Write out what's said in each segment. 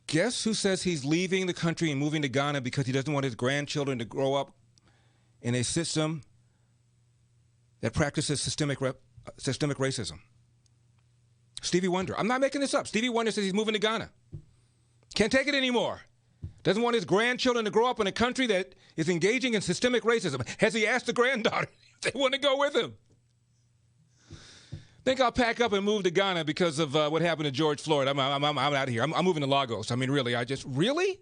guess who says he's leaving the country and moving to Ghana because he doesn't want his grandchildren to grow up in a system that practices systemic racism? Stevie Wonder. I'm not making this up. Stevie Wonder says he's moving to Ghana. Can't take it anymore. Doesn't want his grandchildren to grow up in a country that is engaging in systemic racism. Has he asked the granddaughter if they want to go with him? Think I'll pack up and move to Ghana because of what happened to George Floyd. I'm out of here. I'm moving to Lagos. I mean, really, really?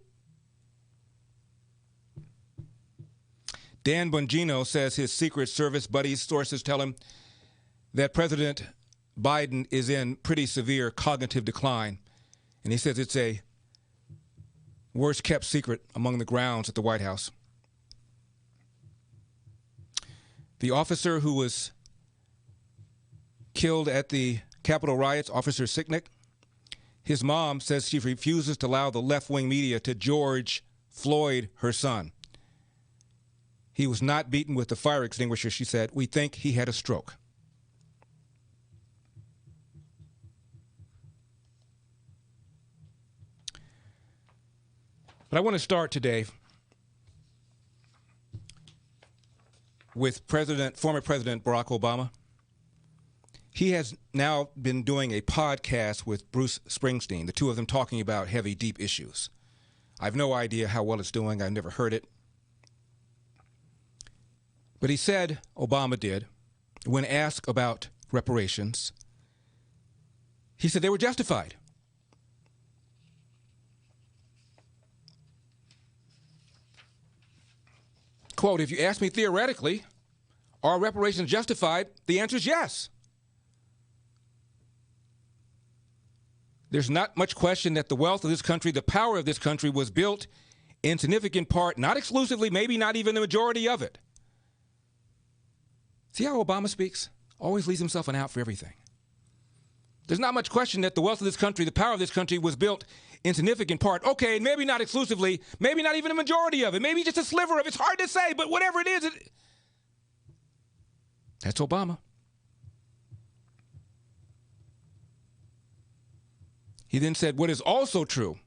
Dan Bongino says his Secret Service buddies sources tell him that President Biden is in pretty severe cognitive decline. And he says it's a worst kept secret among the grounds at the White House. The officer who was killed at the Capitol riots, Officer Sicknick, his mom says she refuses to allow the left-wing media to George Floyd her son. He was not beaten with the fire extinguisher, she said. We think he had a stroke. But I want to start today with former President Barack Obama. He has now been doing a podcast with Bruce Springsteen, the two of them talking about heavy, deep issues. I have no idea how well it's doing. I've never heard it. But he said, Obama did, when asked about reparations, he said they were justified. Quote, if you ask me theoretically, are reparations justified? The answer is yes. There's not much question that the wealth of this country, the power of this country was built in significant part, not exclusively, maybe not even the majority of it. See how Obama speaks? Always leaves himself an out for everything. There's not much question that the wealth of this country, the power of this country was built in significant part. Okay, maybe not exclusively, maybe not even a majority of it, maybe just a sliver of it. It's hard to say, but whatever it is, that's Obama. He then said, what is also true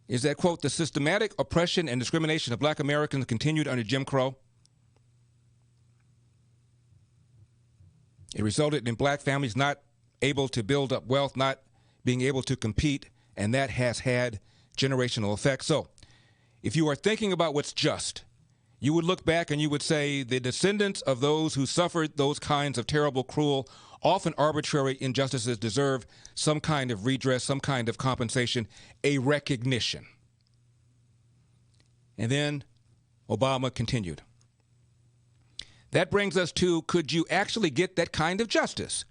is that, quote, the systematic oppression and discrimination of black Americans continued under Jim Crow. It resulted in black families not able to build up wealth, not being able to compete, and that has had generational effects. So if you are thinking about what's just, you would look back and you would say the descendants of those who suffered those kinds of terrible, cruel, often arbitrary injustices deserve some kind of redress, some kind of compensation, a recognition. And then Obama continued. That brings us to, could you actually get that kind of justice?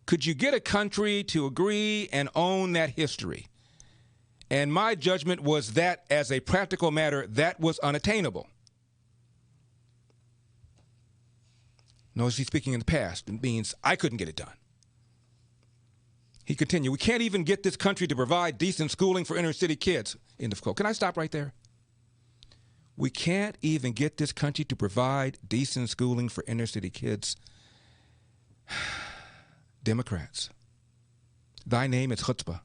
Could you get a country to agree and own that history? And my judgment was that, as a practical matter, that was unattainable. Notice he's speaking in the past. It means I couldn't get it done. He continued, we can't even get this country to provide decent schooling for inner city kids. End of quote. Can I stop right there? We can't even get this country to provide decent schooling for inner city kids. Democrats, thy name is chutzpah.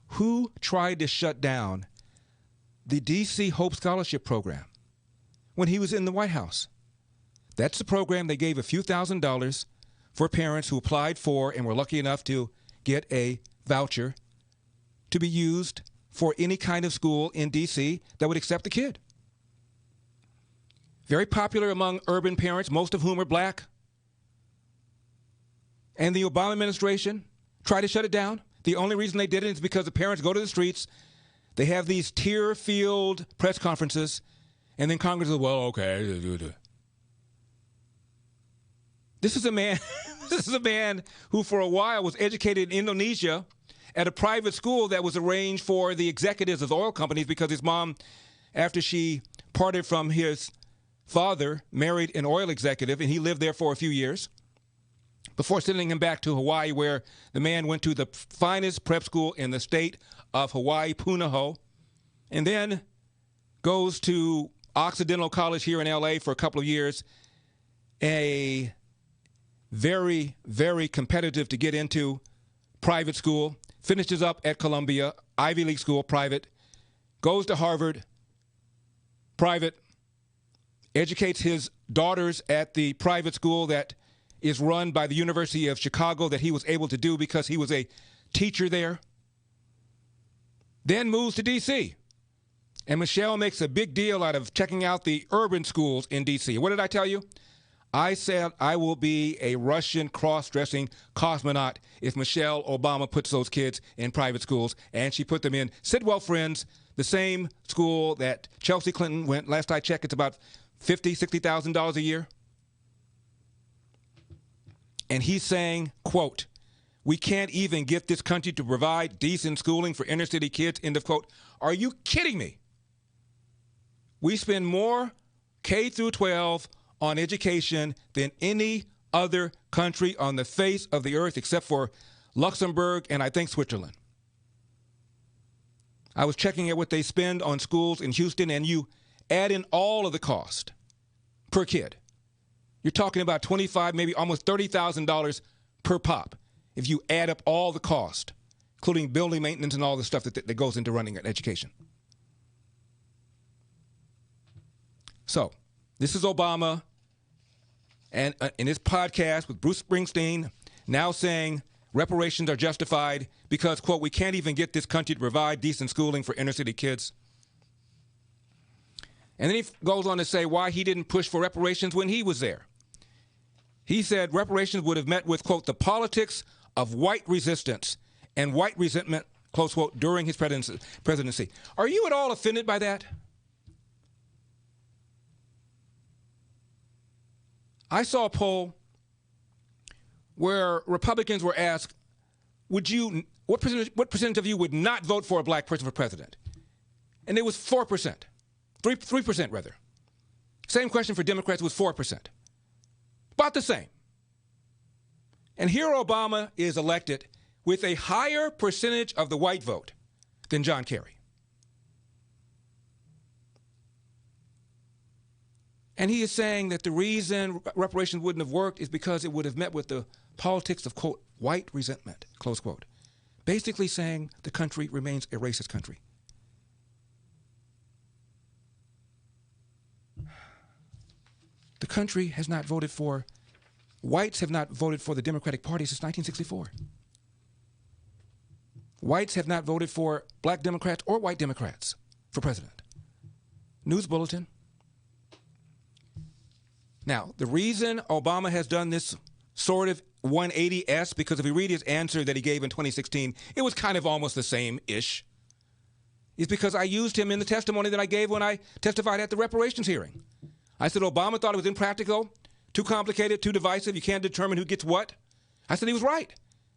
Who tried to shut down the D.C. Hope Scholarship Program when he was in the White House? That's the program they gave a few $1,000s for parents who applied for and were lucky enough to get a voucher to be used for any kind of school in D.C. that would accept the kid. Very popular among urban parents, most of whom are black. And the Obama administration tried to shut it down. The only reason they did it is because the parents go to the streets. They have these tear-filled press conferences, and then Congress says, well, okay. This is a man who for a while was educated in Indonesia at a private school that was arranged for the executives of oil companies because his mom, after she parted from his father, married an oil executive, and he lived there for a few years before sending him back to Hawaii, where the man went to the finest prep school in the state of Hawaii, Punahou, and then goes to Occidental College here in L.A. for a couple of years, a very, very competitive to get into private school, finishes up at Columbia, Ivy League school, private, goes to Harvard, private, educates his daughters at the private school that is run by the University of Chicago that he was able to do because he was a teacher there. Then moves to D.C. And Michelle makes a big deal out of checking out the urban schools in D.C. What did I tell you? I said I will be a Russian cross-dressing cosmonaut if Michelle Obama puts those kids in private schools, and she put them in Sidwell Friends, the same school that Chelsea Clinton went. Last I checked, it's about $50,000, $60,000 a year. And he's saying, quote, "We can't even get this country to provide decent schooling for inner city kids," end of quote. Are you kidding me? We spend more K through 12 on education than any other country on the face of the earth except for Luxembourg and I think Switzerland. I was checking at what they spend on schools in Houston, and you add in all of the cost per kid. You're talking about $25,000, maybe almost $30,000 per pop if you add up all the cost, including building maintenance and all the stuff that goes into running an education. So, this is Obama, and in his podcast with Bruce Springsteen, now saying reparations are justified because, quote, "we can't even get this country to provide decent schooling for inner city kids." And then he goes on to say why he didn't push for reparations when he was there. He said reparations would have met with, quote, "the politics of white resistance and white resentment," close quote, during his presidency. Are you at all offended by that? I saw a poll where Republicans were asked, what percentage of you would not vote for a black person for president? And it was 4%, 3% rather. Same question for Democrats was 4%. About the same. And here Obama is elected with a higher percentage of the white vote than John Kerry. And he is saying that the reason reparations wouldn't have worked is because it would have met with the politics of, quote, "white resentment," close quote. Basically saying the country remains a racist country. The country has not voted for, whites have not voted for the Democratic Party since 1964. Whites have not voted for black Democrats or white Democrats for president. News bulletin. Now, the reason Obama has done this sort of 180-S, because if you read his answer that he gave in 2016, it was kind of almost the same-ish, is because I used him in the testimony that I gave when I testified at the reparations hearing. I said Obama thought it was impractical, too complicated, too divisive, you can't determine who gets what. I said he was right.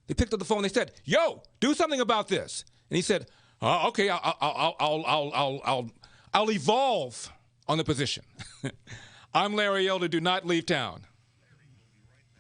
They picked up the phone, they said, "Yo, do something about this." And he said, "Okay, I'll evolve on the position." I'm Larry Elder. Do not leave town.